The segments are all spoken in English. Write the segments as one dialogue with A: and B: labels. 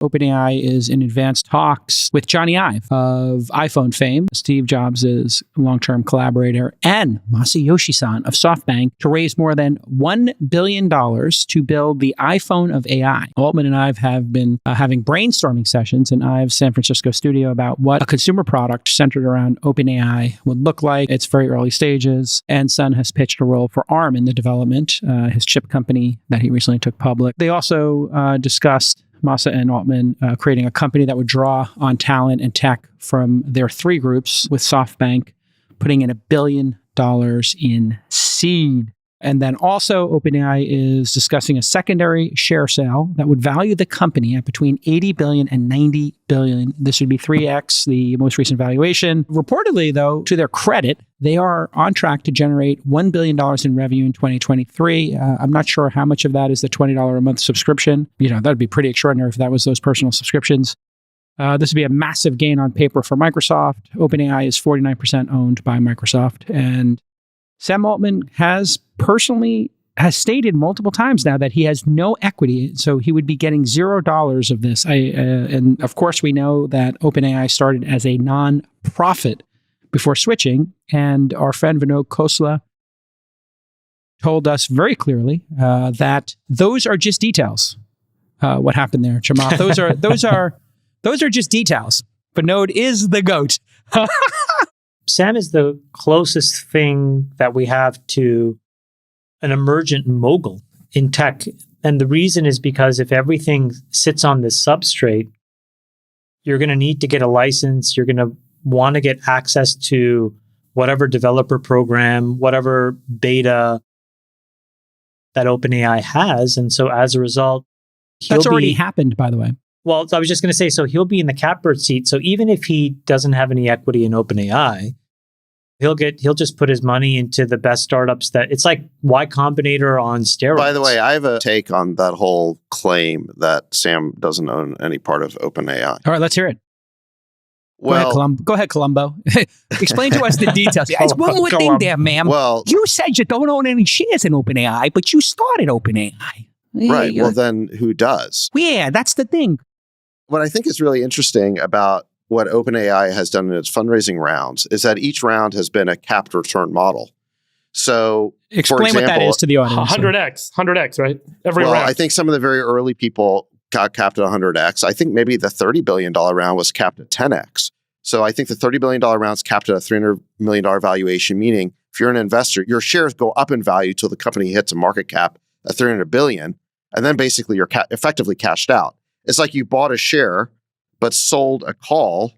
A: OpenAI is in advanced talks with Johnny Ive of iPhone fame, Steve Jobs' long-term collaborator, and Masayoshi-san of SoftBank to raise more than $1 billion to build the iPhone of AI. Altman and Ive have been having brainstorming sessions in Ive's San Francisco studio about what a consumer product centered around OpenAI would look like. It's very early stages, and Sun has pitched a role for ARM in the development, his chip company that he recently took public. They also discussed Masa and Altman creating a company that would draw on talent and tech from their three groups, with SoftBank putting in $1 billion in seed. And then also OpenAI is discussing a secondary share sale that would value the company at between $80 billion and $90 billion. This would be 3x the most recent valuation. Reportedly, though, to their credit, they are on track to generate $1 billion in revenue in 2023. I'm not sure how much of that is the $20 a month subscription. That'd be pretty extraordinary if that was those personal subscriptions. This would be a massive gain on paper for Microsoft. OpenAI is 49% owned by Microsoft. And Sam Altman has stated multiple times now that he has no equity, so he would be getting $0 of this. And of course, we know that OpenAI started as a non-profit before switching, and our friend Vinod Khosla told us very clearly that those are just details. What happened there, Chamath? Those are just details. Vinod is the GOAT.
B: Sam is the closest thing that we have to an emergent mogul in tech. And the reason is because if everything sits on this substrate, you're going to need to get a license. You're going to want to get access to whatever developer program, whatever beta that OpenAI has. And so as a result,
A: that's already happened, by the way.
B: Well, I was just going to say, so he'll be in the catbird seat. So even if he doesn't have any equity in OpenAI, he'll just put his money into the best startups that it's like Y Combinator on steroids.
C: By the way, I have a take on that whole claim that Sam doesn't own any part of OpenAI.
A: All right, let's hear it.
C: Well,
A: go ahead, Columbo. Explain to us the details. There's one more thing there, ma'am.
C: Well,
A: you said you don't own any shares in OpenAI, but you started OpenAI.
C: Right. Well, then who does?
A: Yeah, that's the thing.
C: What I think is really interesting about what OpenAI has done in its fundraising rounds is that each round has been a capped return model. So,
A: explain what that is to the audience.
D: 100x, right? Every round.
C: I think some of the very early people got capped at 100x. I think maybe the $30 billion round was capped at 10x. So I think the $30 billion round is capped at a $300 million valuation, meaning if you're an investor, your shares go up in value till the company hits a market cap at $300 billion, and then basically you're effectively cashed out. It's like you bought a share, but sold a call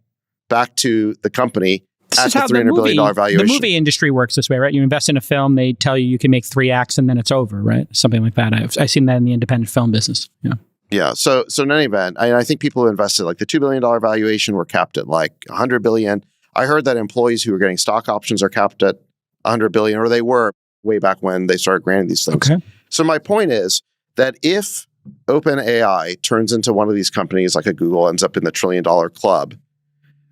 C: back to the company at the $300 billion valuation.
A: The movie industry works this way, right? You invest in a film, they tell you can make 3x and then it's over, right? Something like that. I've seen that in the independent film business. Yeah.
C: Yeah. So in any event, I think people who invested like the $2 billion valuation were capped at like $100 billion. I heard that employees who were getting stock options are capped at $100 billion, or they were way back when they started granting these things.
A: Okay.
C: So my point is that if OpenAI turns into one of these companies like a Google, ends up in the $1 trillion club,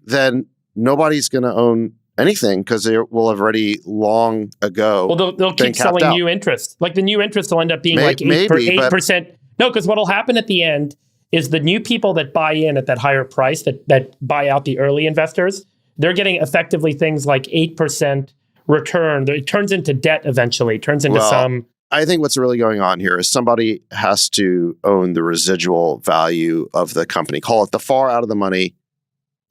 C: then nobody's going to own anything because they will have already long ago.
D: Well, they'll keep selling new interest. Like the new interest will end up being like 8%. No, because what will happen at the end is the new people that buy in at that higher price, that buy out the early investors, they're getting effectively things like 8% return. It turns into debt eventually. It turns into some...
C: I think what's really going on here is somebody has to own the residual value of the company. Call it the far out of the money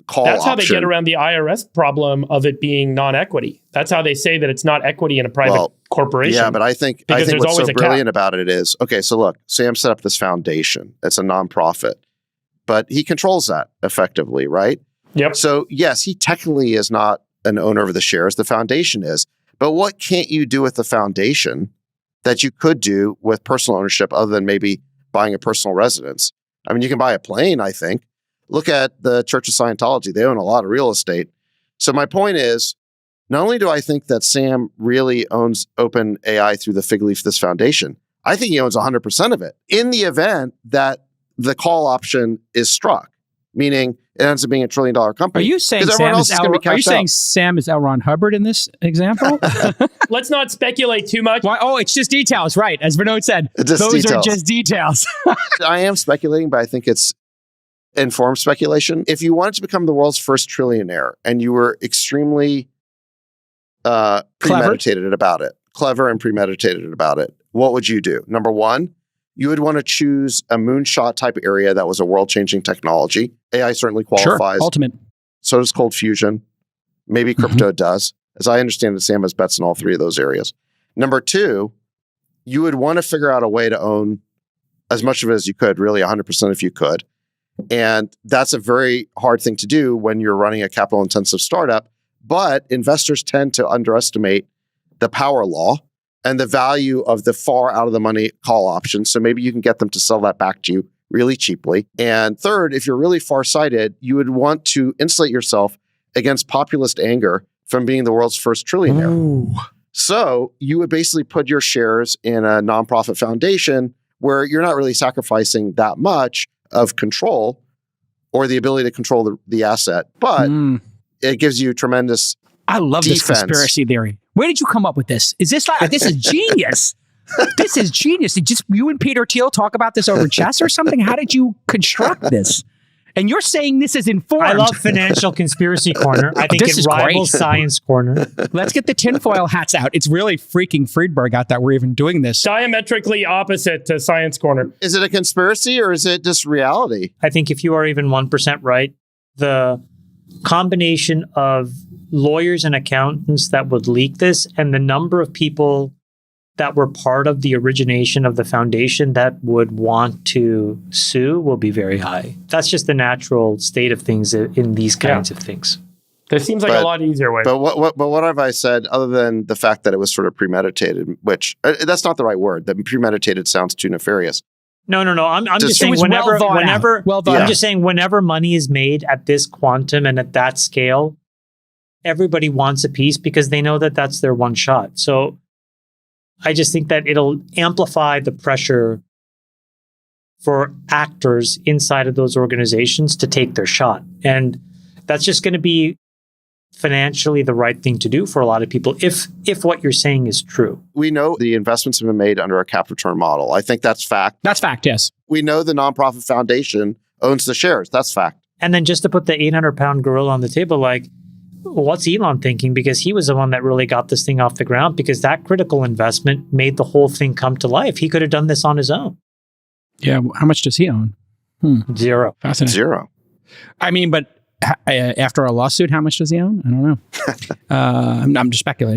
C: call
D: That's
C: option.
D: how they get around the IRS problem of it being non-equity. That's how they say that it's not equity in a private corporation.
C: Yeah, but I think what's so brilliant about it is, okay, so look, Sam set up this foundation. It's a nonprofit, but he controls that effectively, right?
D: Yep.
C: So yes, he technically is not an owner of the shares. The foundation is. But what can't you do with the foundation that you could do with personal ownership other than maybe buying a personal residence? I mean, you can buy a plane, I think. Look at the Church of Scientology. They own a lot of real estate. So my point is, not only do I think that Sam really owns OpenAI through the fig leaf of this foundation, I think he owns 100% of it. In the event that the call option is struck, meaning it ends up being $1 trillion company.
A: Are you saying Sam is L. Ron Hubbard in this example?
D: Let's not speculate too much.
A: Why? Oh, it's just details, right? As Vinod said, those are just details.
C: I am speculating, but I think it's informed speculation. If you wanted to become the world's first trillionaire and you were extremely premeditated about it, clever and premeditated about it, what would you do? Number one, you would want to choose a moonshot type area that was a world-changing technology. AI certainly qualifies.
A: Sure, ultimate.
C: So does cold fusion. Maybe crypto does. As I understand it, Sam has bets in all three of those areas. Number two, you would want to figure out a way to own as much of it as you could, really 100% if you could. And that's a very hard thing to do when you're running a capital-intensive startup. But investors tend to underestimate the power law and the value of the far out of the money call option. So maybe you can get them to sell that back to you really cheaply. And third, if you're really farsighted, you would want to insulate yourself against populist anger from being the world's first trillionaire.
A: Ooh.
C: So you would basically put your shares in a nonprofit foundation where you're not really sacrificing that much of control or the ability to control the asset, but it gives you tremendous
A: I love
C: defense.
A: This conspiracy theory. Where did you come up with this? Is this like, this is genius. This is genius. Did just you and Peter Thiel talk about this over chess or something? How did you construct this? And you're saying this is informed.
B: I love Financial Conspiracy Corner. I think it rivals Science Corner.
A: Let's get the tinfoil hats out. It's really freaking Friedberg out that we're even doing this.
D: Diametrically opposite to Science Corner.
C: Is it a conspiracy or is it just reality?
B: I think if you are even 1% right, the combination of lawyers and accountants that would leak this and the number of people that were part of the origination of the foundation that would want to sue will be very high. That's just the natural state of things in these kinds of things.
D: There seems like a lot easier way.
C: But what have I said other than the fact that it was sort of premeditated, which that's not the right word. That premeditated sounds too nefarious.
B: No. I'm just saying I'm just saying whenever money is made at this quantum and at that scale, everybody wants a piece because they know that that's their one shot. So I just think that it'll amplify the pressure for actors inside of those organizations to take their shot. And that's just going to be financially the right thing to do for a lot of people if what you're saying is true.
C: We know the investments have been made under a cap return model. I think that's fact.
A: That's fact, yes.
C: We know the nonprofit foundation owns the shares. That's fact.
B: And then just to put the 800-pound gorilla on the table, like, what's Elon thinking? Because he was the one that really got this thing off the ground because that critical investment made the whole thing come to life. He could have done this on his own.
A: Yeah. How much does he own?
B: Zero.
A: Fascinating.
C: Zero.
A: I mean, but after a lawsuit, how much does he own? I don't know. I'm just speculating.